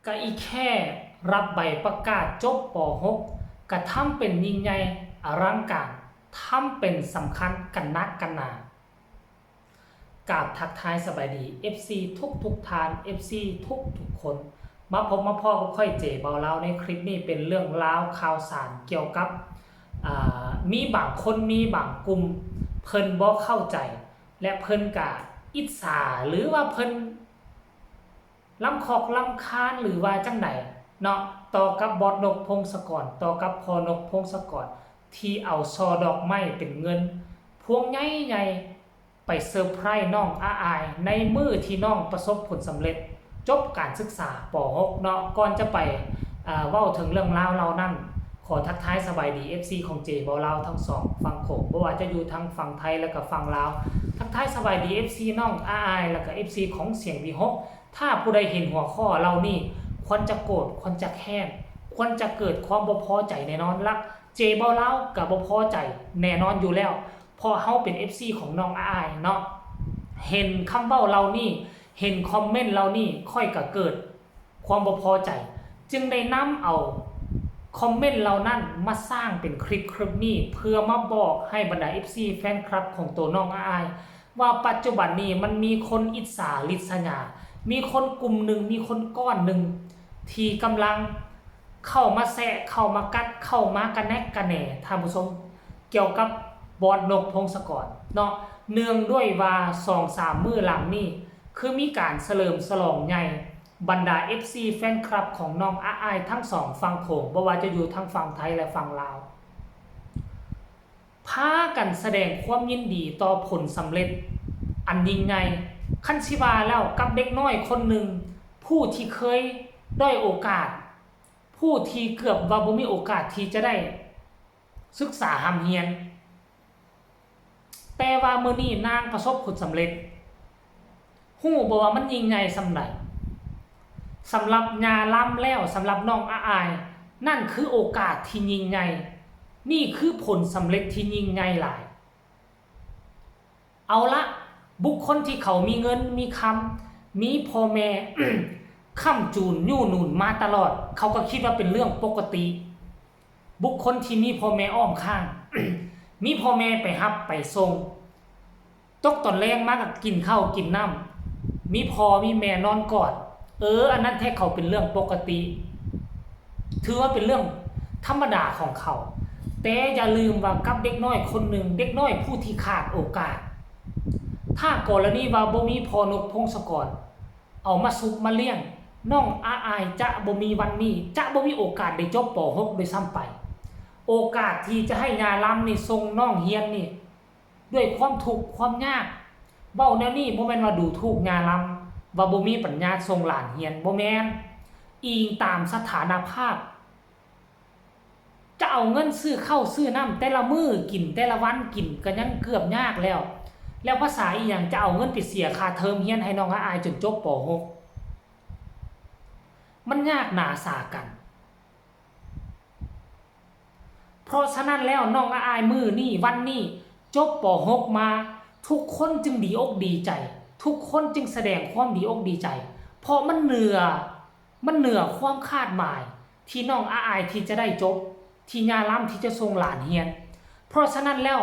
ก็อีแค่รับใบประกาศจบป .6 ก็ทำเป็นยิ่งใหญ่อลังการทำเป็นสำคัญกันนักกันหนากราบทักทายสบายดี FC ทุกทาน FC ทุกคนมาพบมาพ่อกับค่อยเจ๋เบาเล่าในคลิปนี้เป็นเรื่องราวข่าวสารเกี่ยวกับมีบางคนมีบางกลุ่มเพิ่นบ่เข้าใจและเพิ่นกะอิจฉาหรือว่าเพิ่นลำคอกลำคาญหรือว่าจังใดเนาะต่อกับบอสนกพงศกรต่อกับพอนกพงศกรที่เอาซอดอกไม้เป็นเงินพวงใหญ่ๆไปเซอร์ไพรส์น้องอาอายในมือที่น้องประสบผลสำเร็จจบการศึกษาป .6 เนาะก่อนจะไปเว้าถึงเรื่องราวเรานั่นขอทักทายสบายดี FC ของเจบอลาวทั้งสองฝั่งโขงบ่ว่าจะอยู่ทั้งฝั่งไทยและก็ฝั่งลาวทักทายสบายดี FC น้องอาอายและก็ FC ของเสียงวีฮกถ้าผู้ใดเห็นหัวข้อเรานี่ควรจะโกรธควรจะแค้นควรจะเกิดความบ่พอใจแน่นอนลักเจบอลาวกับบ่พอใจแน่นอนอยู่แล้วพอเฮาเป็น FC ของน้องอาอายเนาะเห็นคำเว้าเรานี่เห็นคอมเมนต์เรานี่ค่อยก็เกิดความบ่พอใจจึงได้นำเอาคอมเมนต์เหล่านั้นมาสร้างเป็นคลิปนี้เพื่อมาบอกให้บรรดา FC แฟนคลับของตัวน้องอาอายว่าปัจจุบันนี้มันมีคนอิจฉาริษยามีคนกลุ่มหนึ่งมีคนก้อนหนึ่งที่กำลังเข้ามาแซะเข้ามากัดเข้ามากระแนกกระแหน่ท่านผู้ชมเกี่ยวกับบอสนกพงศกรเนาะเนื่องด้วยว่า 2-3 มื้อหลังนี้คือมีการเฉลิมฉลองใหญ่บรรดา FC แฟนคลับของน้องอาอายทั้งสองฝั่งโขงบ่ว่าจะอยู่ทั้งฝั่งไทยและฝั่งลาวพากันแสดงความยินดีต่อผลสำเร็จอันยิ่งใหญ่คันสิว่าแล้วกับเด็กน้อยคนหนึ่งผู้ที่เคยด้อยโอกาสผู้ที่เกือบว่าบ่มีโอกาสที่จะได้ศึกษาหำเฮียนแต่ว่ามื้อนี้นางประสบผลสำเร็จฮู้บ่ว่ามันยิ่งใหญ่ส่ำใดสำหรับญาล้ำแล้วสำหรับน้องอาอายนั่นคือโอกาสที่ยิ่งใหญ่นี่คือผลสำเร็จที่ยิ่งใหญ่หลายเอาละบุคคลที่เขามีเงินมีคำมีพ่อแม่ ค้ำจูนยู่หนุนมาตลอดเขาก็คิดว่าเป็นเรื่องปกติบุคคลที่มีพ่อแม่อ้อมข้าง มีพ่อแม่ไปรับไปส่งตกตอนแรงมากก็กินข้าวกินน้ำมีพ่อมีแม่นอนกอดอันนั้นแท้เขาเป็นเรื่องปกติถือว่าเป็นเรื่องธรรมดาของเขาแต่อย่าลืมว่ากับเด็กน้อยคนหนึ่งเด็กน้อยผู้ที่ขาดโอกาสถ้ากรณีว่าบ่มีพอนกพงศกรเอามาซุกมาเลี้ยงน้องอาอายจะบ่มีวันนี้จะบ่มีโอกาสได้จบป .6 โดยซ้ำไปโอกาสที่จะให้ญาล้ำนี่ส่งน้องเฮียนนี่ด้วยความทุกข์ความยากเว้าแนวนี้บ่แม่นว่าดูถูกญาล้ำว่าบ่มีปัญญาส่งหลานเฮียนบ่แม่นอิงตามสถานภาพจะเอาเงินซื้อข้าวซื้อน้ำแต่ละมื้อกินแต่ละวันกินก็ยังเกือบยากแล้วภาษาอีหยังจะเอาเงินไปเสียค่าเทอมเฮียนให้น้องอาอายจนจบป .6 มันยากหนาสากันเพราะฉะนั้นแล้วน้องอาอายมื้อนี้วันนี้จบป .6 มาทุกคนจึงดีอกดีใจทุกคนจึงแสดงความดีอกดีใจเพราะมันเหนือความคาดหมายที่น้องอาอายที่จะได้จบที่ญาล้ำที่จะส่งหลานเฮียนเพราะฉะนั้นแล้ว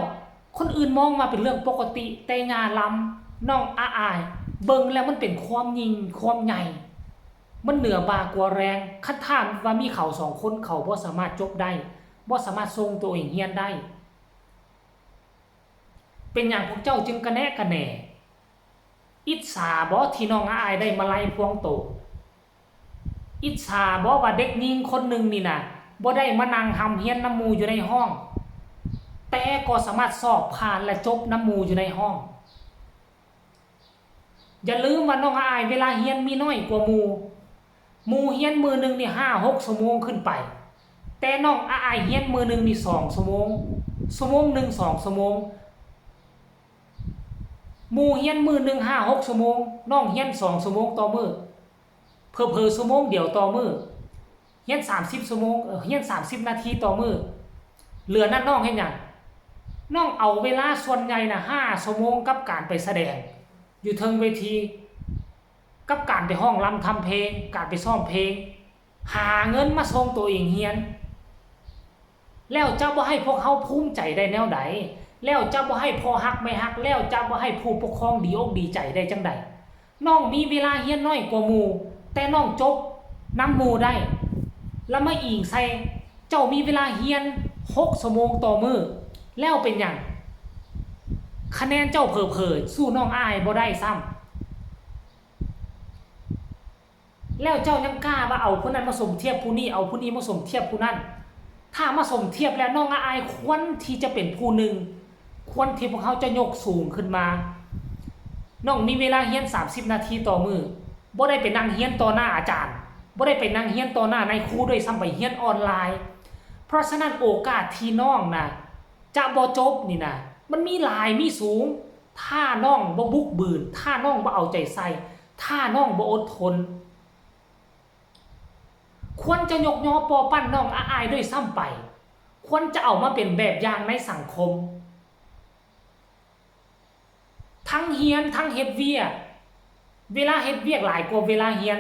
คนอื่นมองมาเป็นเรื่องปกติแต่ญาล้ำน้องอาอายเบิ่งแล้วมันเป็นความยิ่งความใหญ่มันเหนือบากว่าแรงคันถามว่ามีเขาสองคนเขาบ่สามารถจบได้บ่สามารถส่งตัวเองเฮียนได้เป็นอย่างพวกเจ้าจึงกระแนะกระแหน่อิจฉาบ่ที่น้องอาอายได้มาไล่พวงโตอิจฉาบ่ว่าเด็กหญิงคนหนึ่งนี่นะบ่ได้มานั่งหำเฮียนน้ำมูอยู่ในห้องแต่ก็สามารถสอบผ่านและจบน้ำมูอยู่ในห้องอย่าลืมว่าน้องอาอายเวลาเฮียนมีน้อยกว่าหมู่เฮียนมือนึงนี่ 5-6 ชั่วโมงขึ้นไปแต่น้องอาอายเฮียนมือนึงนี่2 ชั่วโมงนึง2 ชั่วโมงหมู่เฮียนมือนึง 5-6 ชั่วโมงน้องเฮียน2 ชั่วโมงต่อมื้อเผลอๆชั่วโมงเดียวต่อมื้อเฮียน30 ชั่วโมงเฮียน30 นาทีต่อมื้อเหลือนั้นน้องเฮ็ดหยังน้องเอาเวลาส่วนใหญ่5 ชั่วโมงกับการไปแสดงอยู่เทิงเวที กับการไปห้องรำทำเพลงการไปซ้อมเพลงหาเงินมาส่งตัวเองเฮียนแล้วเจ้าบ่ให้พวกเขาภูมิใจได้แนวใดแล้วเจ้าบ่ให้พ่อฮักไม่ฮักแล้วเจ้าบ่ให้ผู้ปกครองดีอกดีใจได้จังใดน้องมีเวลาเฮียนน้อยกว่าหมู่แต่น้องจบน้ำหมู่ได้แล้วมาอิงใส่เจ้ามีเวลาเฮียน6 ชั่วโมงต่อมื้อแล้วเป็นหยังคะแนนเจ้าเผลอๆสู้น้องอายบ่ได้ซ้ำแล้วเจ้ายังกล้าว่าเอาผู้นั้นมาสมเทียบผู้นี้เอาผู้นี้มาสมเทียบผู้นั้นถ้ามาสมเทียบแล้วน้องอายควรที่จะเป็นผู้หนึ่งควรที่พวกเขาจะยกสูงขึ้นมาน้องมีเวลาเฮียน30 นาทีต่อมื้อบ่ได้ไปนั่งเฮียนต่อหน้าอาจารย์บ่ได้ไปนั่งเฮียนต่อหน้านายครูด้วยซ้ำไปเฮียนออนไลน์เพราะฉะนั้นโอกาสที่น้องนะจะบ่จบนี่นะมันมีหลายมีสูงถ้าน้องบ่บุกบืนถ้าน้องบ่เอาใจใส่ถ้าน้องบ่อดทนควรจะยกย่อปอปั้นน้องอายด้วยซ้ำไปควรจะเอามาเป็นแบบอย่างในสังคมทั้งเฮียนทั้งเฮ็ดเวียกเวลาเฮ็ดเวียกหลายกว่าเวลาเฮียน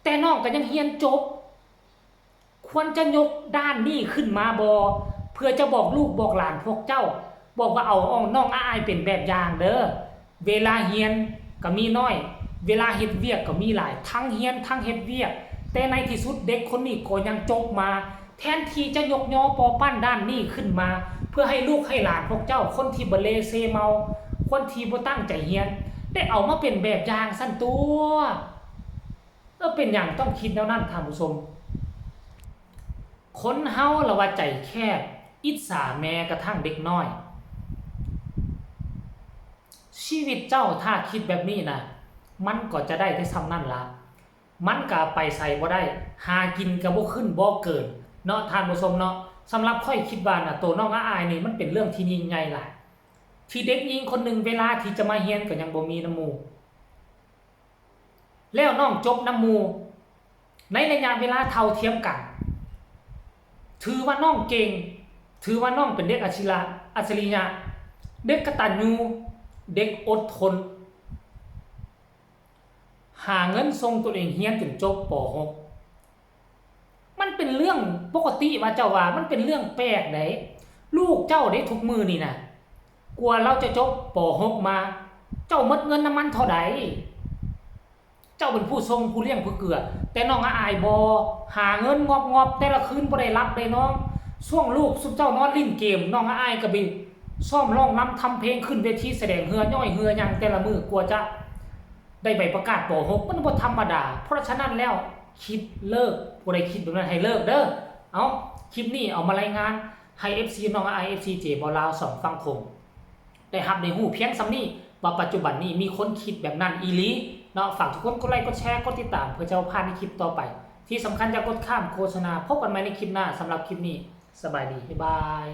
แต่น้องก็ยังเฮียนจบควรจะยกด้านนี้ขึ้นมาบ่เพื่อจะบอกลูกบอกหลานพวกเจ้าบอกว่าเอาน้องอายเป็นแบบอย่างเด้อเวลาเฮียนก็มีน้อยเวลาเฮ็ดเวียกก็มีหลายทั้งเฮียนทั้งเฮ็ดเวียกแต่ในที่สุดเด็กคนนี้ก็ยังจบมาแทนที่จะยกย่อปอปั้นด้านนี้ขึ้นมาเพื่อให้ลูกให้หลานพวกเจ้าคนที่บ่เลเซเมาคนที่บ่ตั้งใจเฮียนได้เอามาเป็นแบบอย่างซั่นตัวเป็นอย่างต้องคิดแนวนั้นท่านผู้ชมคนเฮาละว่าใจแคบอิจฉาแม้กระทั่งเด็กน้อยชีวิตเจ้าถ้าคิดแบบนี้นะมันก็จะได้แต่ซ้ำนั่นล่ะมันก็ไปใส่บ่ได้หากินก็บ่ขึ้นบ่เกินเนาะท่านผู้ชมเนาะสำหรับค่อยคิดว่าน่ะตัวน้องอายนี่มันเป็นเรื่องที่ยิ่งใหญ่หลายที่เด็กหญิงคนหนึ่งเวลาที่จะมาเรียนก็ยังบ่มีน้ำหมู่แล้วน้องจบน้ำหมู่ในระยะเวลาเท่าเทียมกันถือว่าน้องเก่งถือว่าน้องเป็นเด็กอัจฉริยะเด็กกตัญญูเด็กอดทนหาเงินส่งตัวเองเรียนจนจบป .6 มันเป็นเรื่องปกติว่าเจ้าว่ามันเป็นเรื่องแปลกได้ลูกเจ้าได้ทุกมือนี่นะกลัวเราจะจบป .6 มาเจ้าหมดเงินน้ำมันเท่าใดเจ้าเป็นผู้ทรงผู้เลี้ยงผู้เกือแต่น้องอายบ่หาเงินงอบแต่ละคืนบ่ได้รับได้น้องช่วงลูกซุมเจ้านอนลิ้นเกมน้องอายก็บิซ้อมร้องรำทำเพลงขึ้นเวทีแสดงเฮือย่อยเฮือหยังแต่ละมื้อกลัวจะได้ใบประกาศป .6 มันบ่ธรรมดาเพราะฉะนั้นแล้วคิดเลิกบ่ได้คิดแบบนั้นให้เลิกเด้อเอาคลิปนี้เอามารายงานให้ FC น้องอาย FC เจบ่ลาว2ฟังคงได้รับได้ฮู้เพียงส่ำนี้ว่าปัจจุบันนี้มีคนคิดแบบนั้นอีหลีเนาะฝากทุกคนกดไลค์กดแชร์กดติดตามเพื่อจะพลาดในคลิปต่อไปที่สำคัญอย่ากดข้ามโฆษณาพบกันใหม่ในคลิปหน้าสำหรับคลิปนี้สบายดีบ๊ายบาย